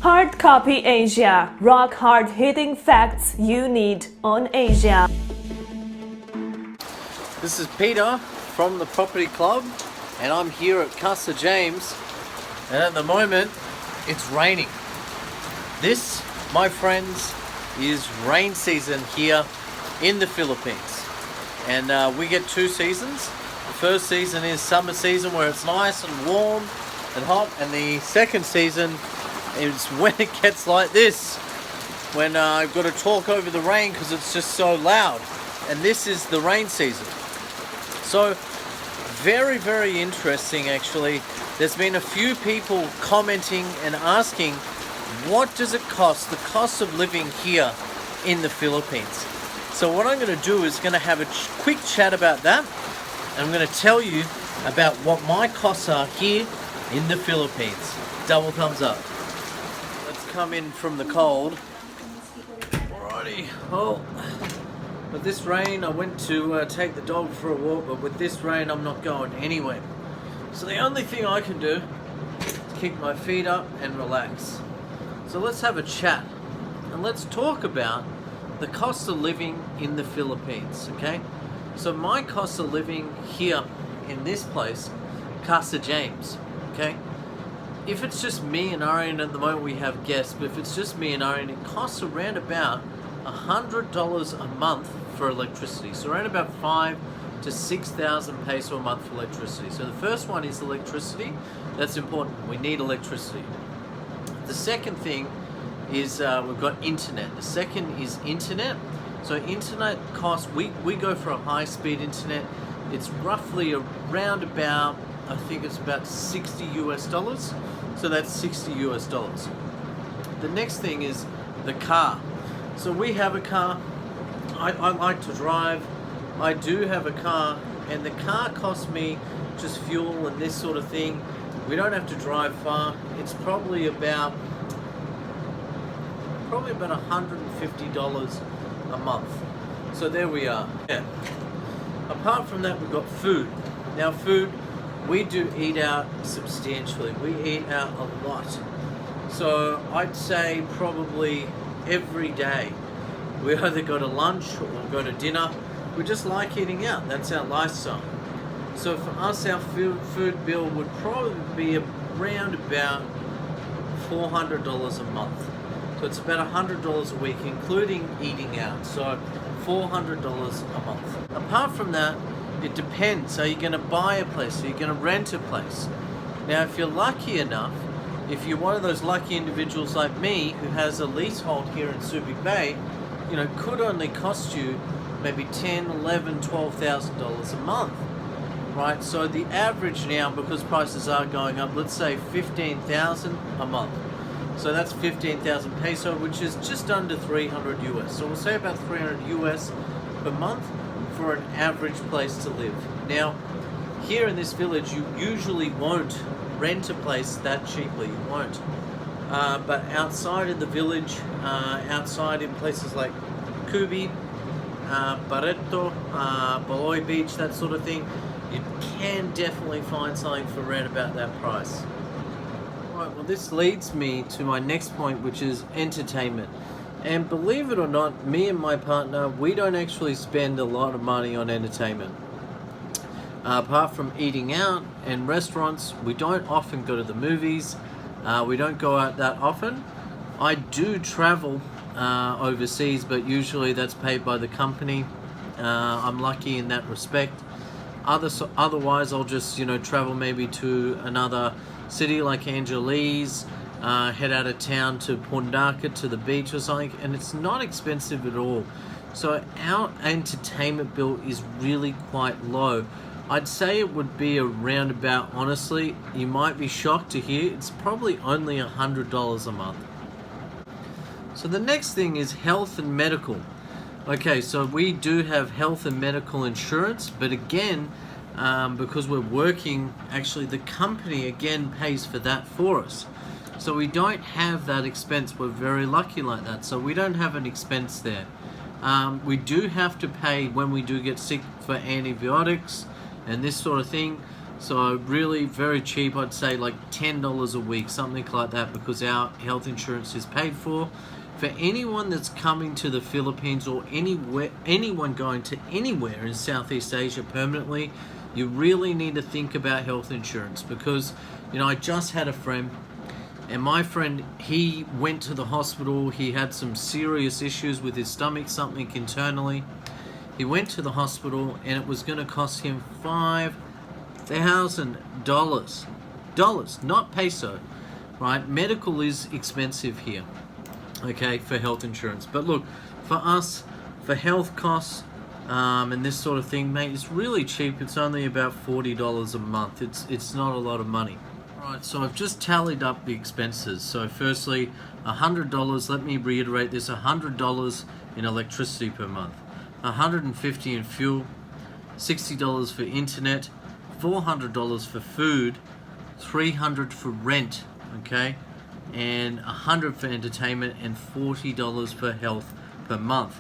Hard Copy Asia. Rock hard hitting facts you need on Asia. This is Peter from the Property Club, and I'm here at Casa James, and at the moment it's raining. This, my friends, is rain season here in the Philippines, and we get two seasons. The first season is summer season, where it's nice and warm and hot, and the second season is when it gets like this, when I've got to talk over the rain because it's just so loud. And this is the rain season. So very, very interesting actually. There's been a few people commenting and asking, what does it cost, the cost of living here in the Philippines? So what I'm going to do is going to have a quick chat about that. I'm going to tell you about what my costs are here in the Philippines. Double thumbs up. Let's come in from the cold. Alrighty. Oh, with this rain, I went to take the dog for a walk, but with this rain, I'm not going anywhere. So the only thing I can do is kick my feet up and relax. So let's have a chat and let's talk about the cost of living in the Philippines, okay? So my cost of living here in this place, Casa James, okay? If it's just me and Arian at the moment, we have guests, but if it's just me and Arian, it costs around about $100 a month for electricity. So around about 5 to 6,000 peso a month for electricity. So the first one is electricity. That's important. We need electricity. The second thing is we've got internet. The second is internet. So internet costs, we go for a high speed internet. It's roughly around about, I think it's about $60 US. So that's $60 US. The next thing is the car. So we have a car. I like to drive. I do have a car, and the car costs me just fuel and this sort of thing. We don't have to drive far. It's probably about $150 a month. So there we are. Yeah. Apart from that, we've got food. Now food, we do eat out substantially. We eat out a lot. So I'd say probably every day we either go to lunch or go to dinner. We just like eating out. That's our lifestyle. So for us, our food bill would probably be around about $400 a month. So it's about $100 a week, including eating out. So $400 a month. Apart from that, it depends. Are you going to buy a place? Are you going to rent a place? Now, if you're lucky enough, if you're one of those lucky individuals like me who has a leasehold here in Subic Bay, you know, could only cost you maybe $10,000, $11,000, $12,000 a month, right? So the average now, because prices are going up, let's say $15,000 a month. So that's 15,000 peso, which is just under 300 US. So we'll say about 300 US per month for an average place to live. Now, here in this village, you usually won't rent a place that cheaply. You won't. But outside of the village, outside in places like Kubi, Barreto, Baloy Beach, that sort of thing, you can definitely find something for around about that price. Right, well, this leads me to my next point, which is entertainment. And believe it or not, me and my partner, we don't actually spend a lot of money on entertainment. Apart from eating out and restaurants, we don't often go to the movies. We don't go out that often. I do travel overseas, but usually that's paid by the company. I'm lucky in that respect. Otherwise, I'll just, you know, travel maybe to another city like Angeles, head out of town to Pundaka, to the beach or something, and it's not expensive at all. So our entertainment bill is really quite low. I'd say it would be around about, honestly, you might be shocked to hear, it's probably only $100 a month. So the next thing is health and medical. Okay, so we do have health and medical insurance, but again, because we're working, actually the company again pays for that for us. So we don't have that expense. We're very lucky like that. So we don't have an expense there. We do have to pay when we do get sick for antibiotics and this sort of thing. So really very cheap. I'd say like $10 a week, something like that, because our health insurance is paid for. For anyone that's coming to the Philippines or anyone going to anywhere in Southeast Asia permanently, you really need to think about health insurance, because I just had a friend, and my friend, he went to the hospital. He had some serious issues with his stomach, something internally. He went to the hospital and it was going to cost him $5,000, not peso, right? Medical is expensive here, okay, for health insurance. But look, for us, for health costs and this sort of thing, mate, it's really cheap. It's only about $40 a month. It's not a lot of money. Right, so I've just tallied up the expenses. So firstly, $100, let me reiterate this, $100 in electricity per month, $150 in fuel, $60 for internet, $400 for food, $300 for rent, okay, and $100 for entertainment, and $40 for health per month,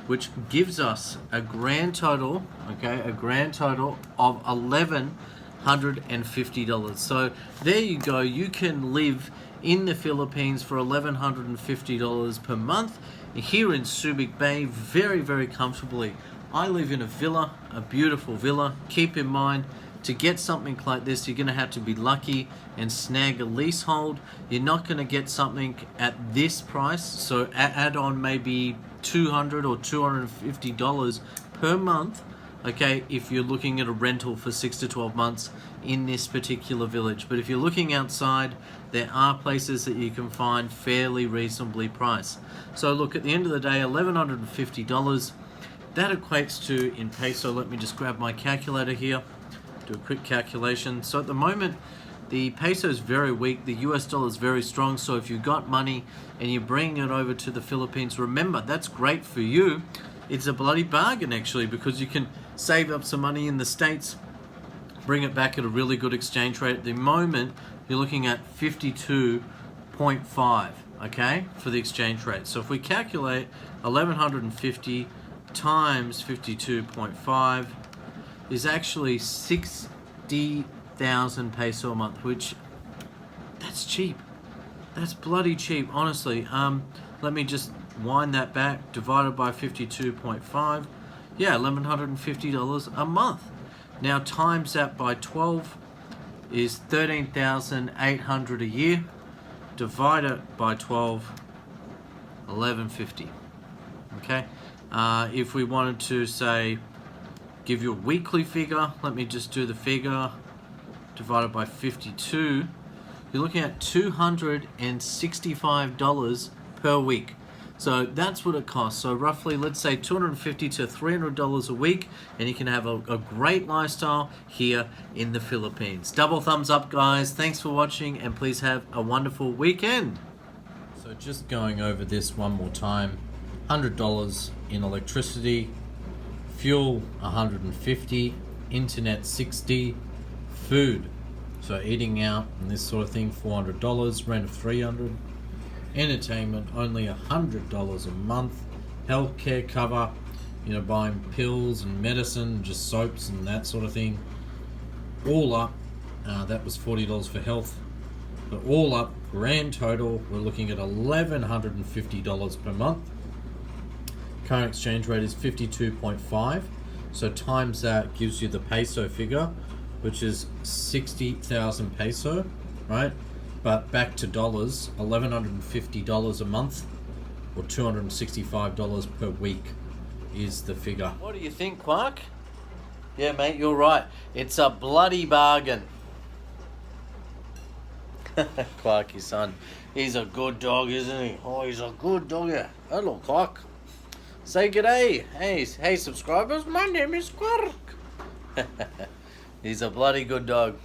which gives us a grand total, okay, a grand total of $1,150. So there you go. You can live in the Philippines for $1,150 per month here in Subic Bay, very, very comfortably. I live in a villa, a beautiful villa. Keep in mind, to get something like this, you're going to have to be lucky and snag a leasehold. You're not going to get something at this price, so add on maybe $200 or $250 per month, okay, if you're looking at a rental for 6 to 12 months in this particular village. But if you're looking outside, there are places that you can find fairly reasonably priced. So look, at the end of the day, $1,150, that equates to, in peso, let me just grab my calculator here, do a quick calculation. So at the moment, the peso is very weak, the US dollar is very strong. So if you've got money and you're bringing it over to the Philippines, remember, that's great for you. It's a bloody bargain actually, because you can save up some money in the States, bring it back at a really good exchange rate. At the moment, you're looking at 52.5, okay, for the exchange rate. So if we calculate 1,150 times 52.5 is actually 60,000 peso a month, which, that's cheap. That's bloody cheap, honestly. Let me just wind that back, divided by 52.5. Yeah, $1,150 a month. Now times that by 12 is 13,800 a year. Divide it by 12, 1,150. Okay. If we wanted to say, give you a weekly figure, let me just do the figure divided by 52. You're looking at $265 per week. So that's what it costs. So roughly, let's say $250 to $300 a week, and you can have a great lifestyle here in the Philippines. Double thumbs up, guys. Thanks for watching, and please have a wonderful weekend. So just going over this one more time, $100 in electricity, fuel $150, internet $60, food, so eating out and this sort of thing, $400, rent of $300, entertainment only $100 a month, healthcare cover, buying pills and medicine, just soaps and that sort of thing, all up, that was $40 for health, but all up, grand total, we're looking at $1,150 per month. Current exchange rate is 52.5, so times that gives you the peso figure, which is 60,000 peso, right? But back to dollars, $1,150 a month, or $265 per week is the figure. What do you think, Quark? Yeah, mate, you're right. It's a bloody bargain. Quarky son, he's a good dog, isn't he? Oh, he's a good dog, yeah. Hello, Quark. Say g'day. Hey, subscribers, my name is Quark. He's a bloody good dog.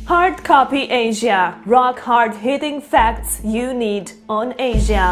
Hard Copy Asia. Rock hard hitting facts you need on Asia.